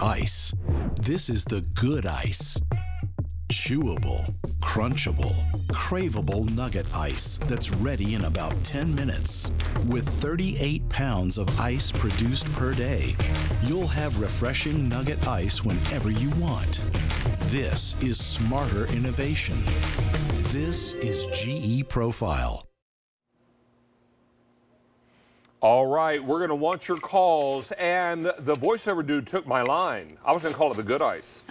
ice. This is the good ice. Chewable, crunchable, craveable Nugget ice that's ready in about 10 minutes. With 38 pounds of ice produced per day, you'll have refreshing Nugget ice whenever you want. This is smarter innovation. This is GE Profile. All right, we're going to want your calls, and the voiceover dude took my line. I was going to call it the good ice.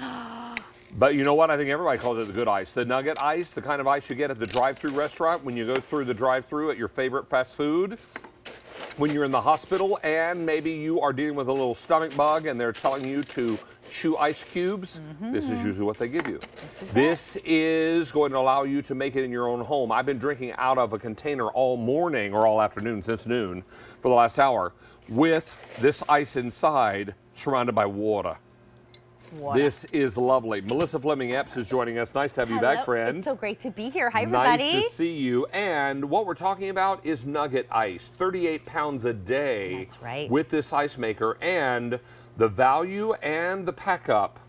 But you know what? I think everybody calls it the good ice. The Nugget ice, the kind of ice you get at the drive-thru restaurant when you go through the drive-thru at your favorite fast food, when you're in the hospital, and maybe you are dealing with a little stomach bug and they're telling you to chew ice cubes. This is usually what they give you. This is going to allow you to make it in your own home. I've been drinking out of a container all morning or all afternoon since noon for the last hour with this ice inside surrounded by water. This is lovely. Melissa Fleming-Epps is joining us. Nice to have you back, friend. It's so great to be here. Hi, everybody. Nice to see you. And what we're talking about is Nugget ice, 38 pounds a day. That's right. With this ice maker. And the value and the pack up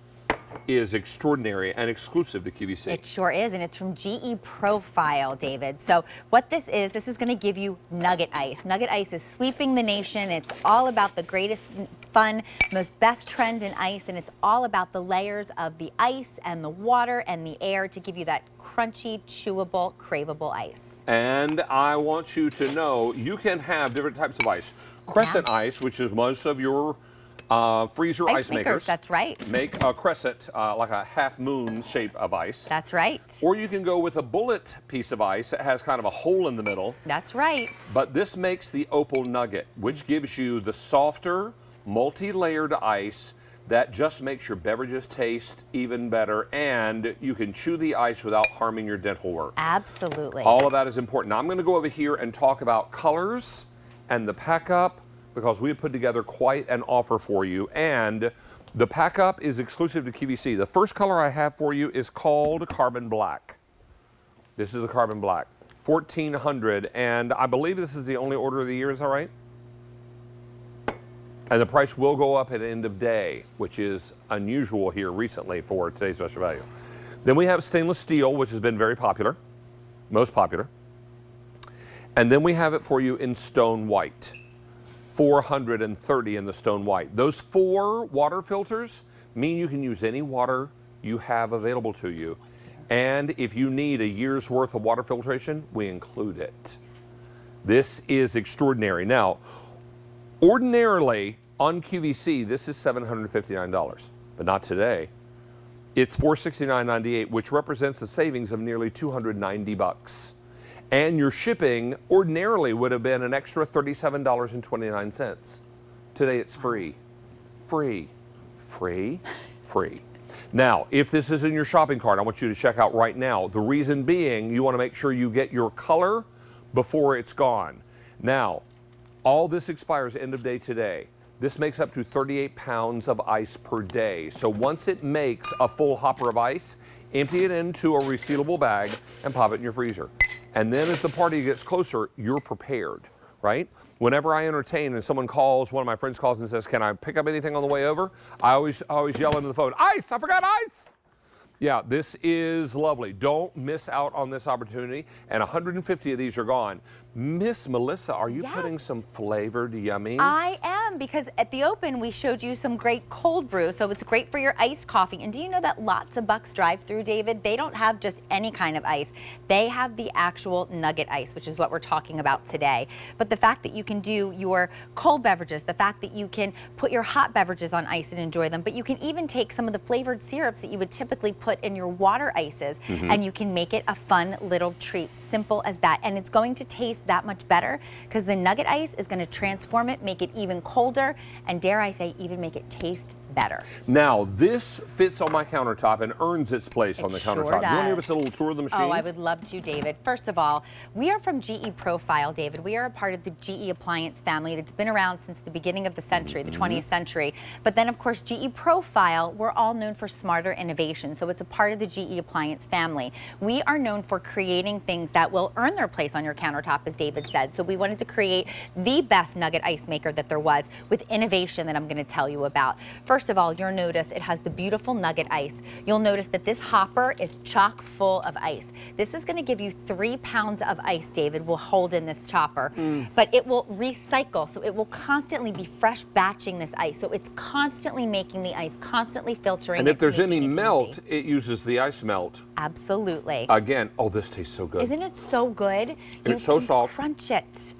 is extraordinary and exclusive to QVC. It sure is, and it's from GE Profile, David. So what this is going to give you Nugget ice. Nugget ice is sweeping the nation. It's all about the greatest fun, most best trend in ice, and it's all about the layers of the ice and the water and the air to give you that crunchy, chewable, craveable ice. And I want you to know you can have different types of ice. Crescent ice, which is most of your freezer ice makers. That's right. Make a crescent, like a half moon shape of ice. That's right. Or you can go with a bullet piece of ice that has kind of a hole in the middle. That's right. But this makes the Opal Nugget, which gives you the softer, multi-layered ice that just makes your beverages taste even better, and you can chew the ice without harming your dental work. Absolutely. All of that is important. Now I'm going to go over here and talk about colors and the pack up, because we have put together quite an offer for you, and the pack up is exclusive to QVC. The first color I have for you is called Carbon Black. This is the Carbon Black, $1,400, and I believe this is the only order of the year. Is that right? And the price will go up at end of day, which is unusual here recently for today's special value. Then we have stainless steel, which has been very popular, most popular. And then we have it for you in stone white, $430 in the stone white. Those 4 water filters mean you can use any water you have available to you. And if you need a year's worth of water filtration, we include it. This is extraordinary. Now, ordinarily on QVC, this is $759, but not today. It's $469.98, which represents a savings of nearly $290. And your shipping ordinarily would have been an extra $37.29. Today it's free. Free. Free. Free. Now, if this is in your shopping cart, I want you to check out right now. The reason being, you want to make sure you get your color before it's gone. Now, all this expires end of day today. This makes up to 38 pounds of ice per day. So once it makes a full hopper of ice, empty it into a resealable bag and pop it in your freezer. And then as the party gets closer, you're prepared, right? Whenever I entertain and someone calls, one of my friends calls and says, can I pick up anything on the way over? I always yell into the phone, ice, I forgot ice. Yeah, this is lovely. Don't miss out on this opportunity. And 150 of these are gone. Miss Melissa, are you putting some flavored yummies? I am, because at the open we showed you some great cold brew, so it's great for your iced coffee. And do you know that Lots of Bucks drive-through, David, they don't have just any kind of ice. They have the actual Nugget ice, which is what we're talking about today. But the fact that you can do your cold beverages, the fact that you can put your hot beverages on ice and enjoy them, but you can even take some of the flavored syrups that you would typically put in your water ices, and you can make it a fun little treat. Simple as that. And it's going to taste that much better because the Nugget ice is going to transform it, make it even colder, and dare I say, even make it taste better. Now, this fits on my countertop and earns its place on the countertop. Sure does. You want to give us a little tour of the machine? Oh, I would love to, David. First of all, we are from GE Profile, David. We are a part of the GE appliance family that's been around since the beginning of the century, the 20th century. But then, of course, GE Profile, we're all known for smarter innovation, so it's a part of the GE appliance family. We are known for creating things that will earn their place on your countertop, as David said. So we wanted to create the best Nugget ice maker that there was with innovation that I'm going to tell you about. First First of all, you'll notice it has the beautiful nugget ice. You'll notice that this hopper is chock full of ice. This is going to give you 3 pounds of ice, David, will hold in this chopper, but it will recycle, so it will constantly be fresh batching this ice. So it's constantly making the ice, constantly filtering And it, if there's any making it melt, easy. it uses the ice melt. Absolutely. Again, oh, this tastes so good. Isn't it so good? It's so soft. Crunch it.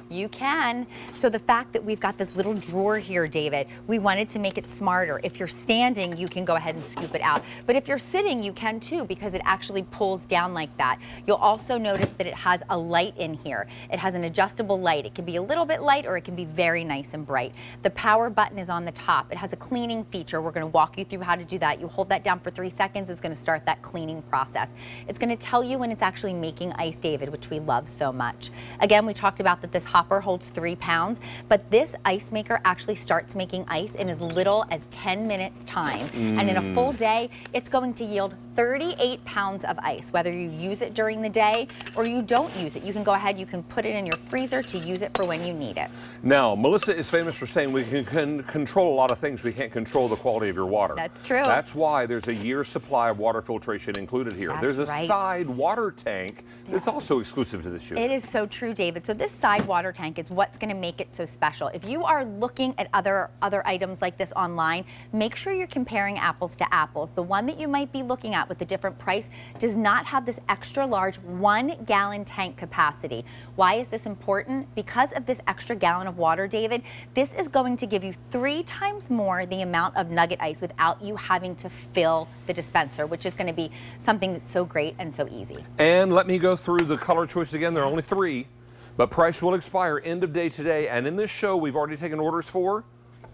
You can. So the fact that we've got this little drawer here, David, we wanted to make it smarter. If you're standing, you can go ahead and scoop it out. But if you're sitting, you can too, because it actually pulls down like that. You'll also notice that it has a light in here. It has an adjustable light. It can be a little bit light or it can be very nice and bright. The power button is on the top. It has a cleaning feature. We're going to walk you through how to do that. You hold that down for 3 seconds. It's going to start that cleaning process. It's going to tell you when it's actually making ice, David, which we love so much. Again, we talked about that this hopper holds 3 pounds, but this ice maker actually starts making ice in as little as 10 minutes time. And in a full day, it's going to yield 38 pounds of ice. Whether you use it during the day or you don't use it, you can go ahead, you can put it in your freezer to use it for when you need it. Now, Melissa is famous for saying we can control a lot of things. We can't control the quality of your water. That's true. That's why there's a year's supply of water filtration included here. That's there's a right. side water tank that's also exclusive to this unit. It is so true, David. So this side water tank is what's going to make it so special. If you are looking at other items like this online, make sure you're comparing apples to apples. The one that you might be looking at with the different price does not have this extra large 1 gallon tank capacity. Why is this important? Because of this extra gallon of water, David, this is going to give you 3 times more the amount of nugget ice without you having to fill the dispenser, which is going to be something that's so great and so easy. And let me go through the color choice again. There are only 3, but price will expire end of day today. And in this show, we've already taken orders for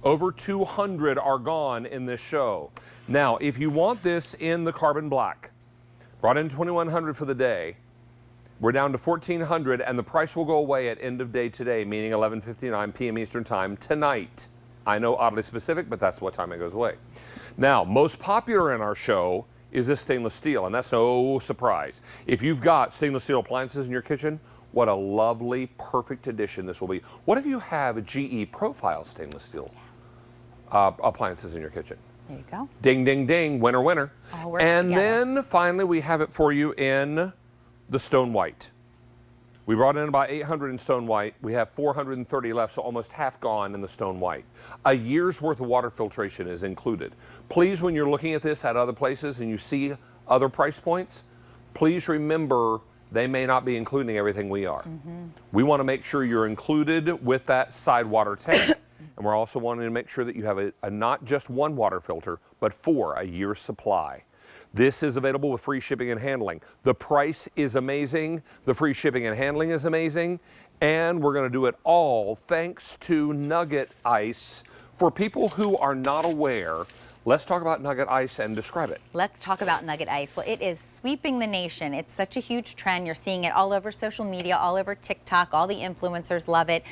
over 200 are gone in this show. Now, if you want this in the carbon black, brought in 2,100 for the day, we're down to 1,400, and the price will go away at end of day today, meaning 11:59 p.m. Eastern Time tonight. I know, oddly specific, but that's what time it goes away. Now, most popular in our show is this stainless steel, and that's no surprise. If you've got stainless steel appliances in your kitchen, what a lovely, perfect addition this will be. What if you have GE Profile stainless steel appliances in your kitchen? There you go. Ding, ding, ding, winner, winner. All works And together. then finally, we have it for you in the stone white. We brought in about 800 in stone white. We have 430 left, so almost half gone in the stone white. A year's worth of water filtration is included. Please, when you're looking at this at other places and you see other price points, please remember they may not be including everything we are. We want to make sure you're included with that side water tank. And we're also wanting to make sure that you have a not just 1 water filter, but 4, a year's supply. This is available with free shipping and handling. The price is amazing. The free shipping and handling is amazing. And we're going to do it all thanks to Nugget Ice. For people who are not aware, let's talk about Nugget Ice and describe it. Let's talk about Nugget Ice. Well, it is sweeping the nation. It's such a huge trend. You're seeing it all over social media, all over TikTok. All the influencers love it.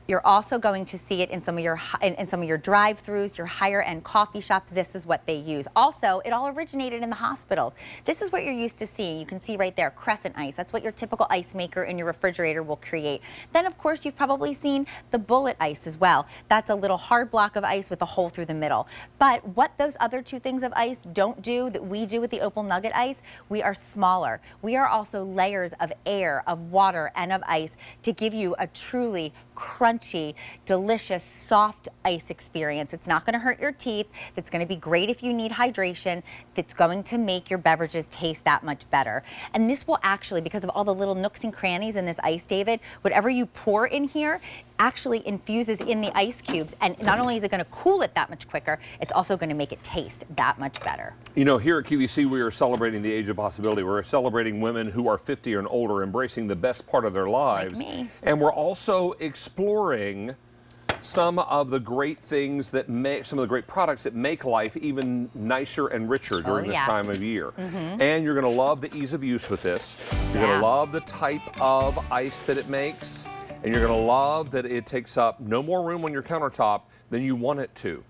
You're also going to see it in some of your drive-throughs, your higher-end coffee shops. This is what they use. Also, it all originated in the hospitals. This is what you're used to seeing. You can see right there, crescent ice. That's what your typical ice maker in your refrigerator will create. Then, of course, you've probably seen the bullet ice as well. That's a little hard block of ice with a hole through the middle. But what those other 2 things of ice don't do that we do with the Opal Nugget Ice, we are smaller. We are also layers of air, of water, and of ice to give you a truly crunchy, delicious, soft ice experience. It's not going to hurt your teeth. It's going to be great if you need hydration. It's going to make your beverages taste that much better. And this will actually, because of all the little nooks and crannies in this ice, David, whatever you pour in here actually infuses in the ice cubes. And not only is it going to cool it that much quicker, it's also going to make it taste that much better. You know, here at QVC, we are celebrating the age of possibility. We're celebrating women who are 50 and older, embracing the best part of their lives. Like me. And we're also exploring some of the great things that make, some of the great products that make life even nicer and richer during this time of year. And you're going to love the ease of use with this. You're going to love the type of ice that it makes. And you're going to love that it takes up no more room on your countertop than you want it to.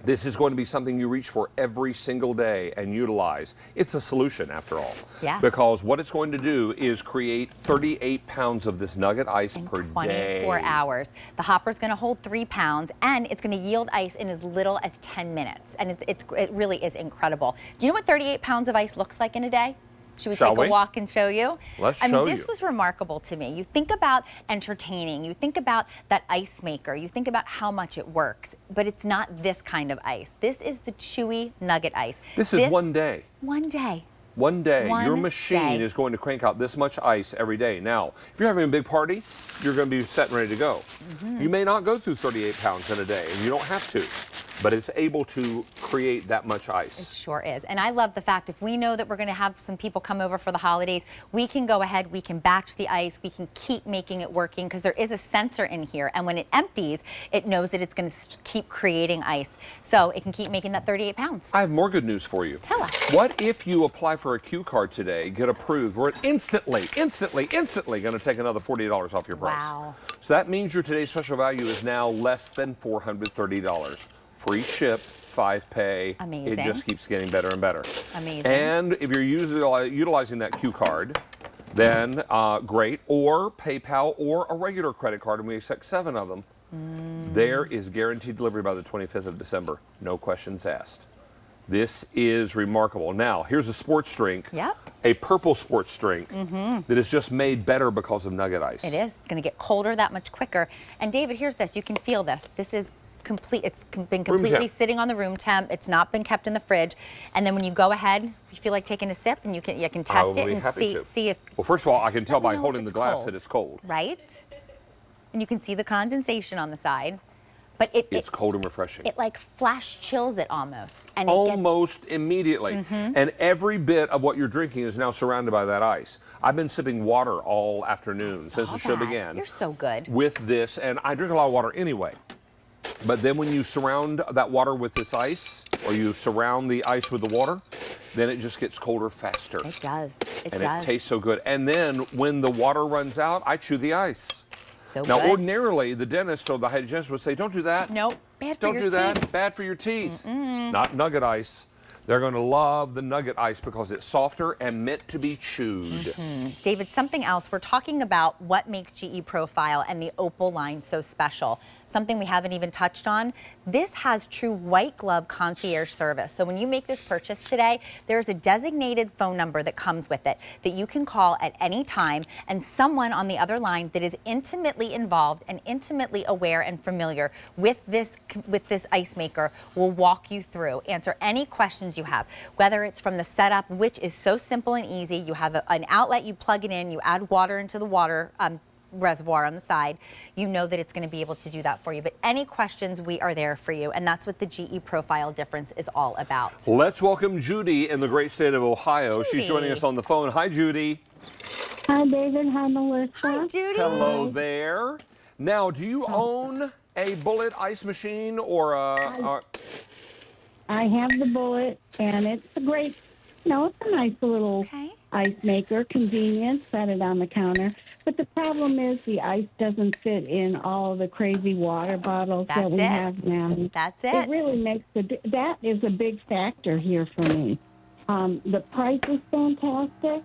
This is going to be something you reach for every single day and utilize. It's a solution after all. Yeah. Because what it's going to do is create 38 pounds of this nugget ice per day. 24 hours. The hopper's going to hold 3 pounds, and it's going to yield ice in as little as 10 minutes. And it really is incredible. Do you know what 38 pounds of ice looks like in a day? Should we take a walk and show you? Let's show you. This was remarkable to me. You think about entertaining, you think about that ice maker, you think about how much it works, but it's not this kind of ice. This is the chewy nugget ice. This is one day. One day. One day, One your machine day. is going to crank out this much ice every day. Now, if you're having a big party, you're going to be set and ready to go. You may not go through 38 pounds in a day, and you don't have to, but it's able to create that much ice. It sure is. And I love the fact if we know that we're going to have some people come over for the holidays, we can go ahead, we can batch the ice, we can keep making it working because there is a sensor in here. And when it empties, it knows that it's going to keep creating ice. So it can keep making that 38 pounds. I have more good news for you. Tell us. What if you apply for a Q card today, get approved, we're instantly going to take another $40 off your price. Wow. So that means your today's special value is now less than $430. Free ship, 5 pay. Amazing. It just keeps getting better and better. Amazing. And if you're utilizing that Q card, then great, or PayPal or a regular credit card, and we accept 7 of them. There is guaranteed delivery by the 25th of December. No questions asked. This is remarkable. Now, here's a sports drink. Yep. A purple sports drink that is just made better because of nugget ice. It is. It's going to get colder that much quicker. And David, here's this. You can feel this. This is complete. It's been completely sitting on the room temp. It's not been kept in the fridge. And then when you go ahead, you feel like taking a sip, and you can test it and see if. Well, first of all, I can tell by holding the glass that it's cold. Right. And you can see the condensation on the side. But it's cold and refreshing. It like flash chills it almost. And almost immediately. And every bit of what you're drinking is now surrounded by that ice. I've been sipping water all afternoon since the show began. You're so good. With this, and I drink a lot of water anyway. But then when you surround that water with this ice, or you surround the ice with the water, then it just gets colder faster. It does. It tastes so good. And then when the water runs out, I chew the ice. Now, ordinarily, the dentist or the hygienist would say, don't do that. Nope. Bad for your teeth. Don't do that. Bad for your teeth. Not nugget ice. They're going to love the nugget ice because it's softer and meant to be chewed. David, something else. We're talking about what makes GE Profile and the Opal line so special. Something we haven't even touched on. This has true white glove concierge service. So when you make this purchase today, there's a designated phone number that comes with it that you can call at any time, and someone on the other line that is intimately involved and intimately aware and familiar with this ice maker will walk you through, answer any questions you have, whether it's from the setup, which is so simple and easy. You have an outlet, you plug it in, you add water into the water reservoir on the side. You know that it's going to be able to do that for you. But any questions, we are there for you. And that's what the GE Profile difference is all about. Let's welcome Judy in the great state of Ohio. Judy. She's joining us on the phone. Hi, Judy. Hi, David. Hi, Melissa. Hi, Judy. Hello there. Now, do you own a Bullet ice machine or a... I have the Bullet, and it's a great, it's a nice little ice maker, convenient, set it on the counter. But the problem is the ice doesn't fit in all of the crazy water bottles that we have now. That's it. It really makes that is a big factor here for me. The price is fantastic.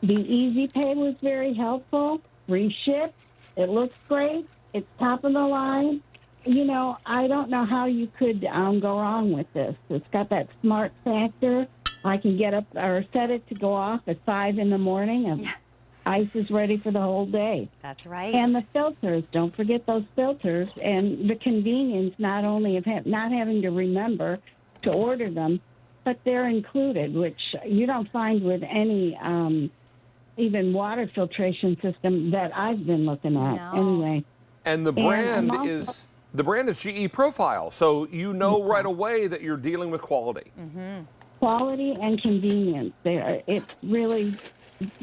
The Easy Pay was very helpful. Free ship. It looks great. It's top of the line. I don't know how you could go wrong with this. It's got that smart factor. I can get up or set it to go off at 5 in the morning, and ice is ready for the whole day. That's right. And the filters, don't forget those filters, and the convenience not only of not having to remember to order them, but they're included, which you don't find with any even water filtration system that I've been looking at. No. Anyway. And the brand is GE Profile, so you know right away that you're dealing with quality. Quality and convenience. It's really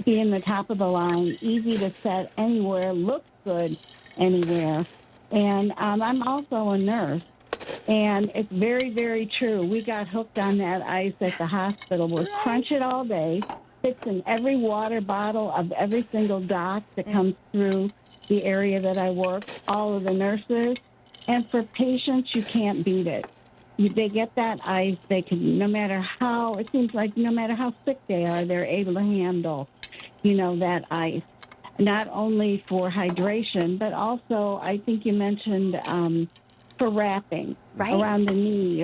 being the top of the line, easy to set anywhere, looks good anywhere. And I'm also a nurse, and it's very, very true. We got hooked on that ice at the hospital. We'll crunch it all day. Fits in every water bottle of every single doc that comes through the area that I work, all of the nurses. And for patients, you can't beat it. they get that ice. They can, no matter how, it seems like no matter how sick they are, they're able to handle, that ice. Not only for hydration, but also I think you mentioned for wrapping Right. around the knee,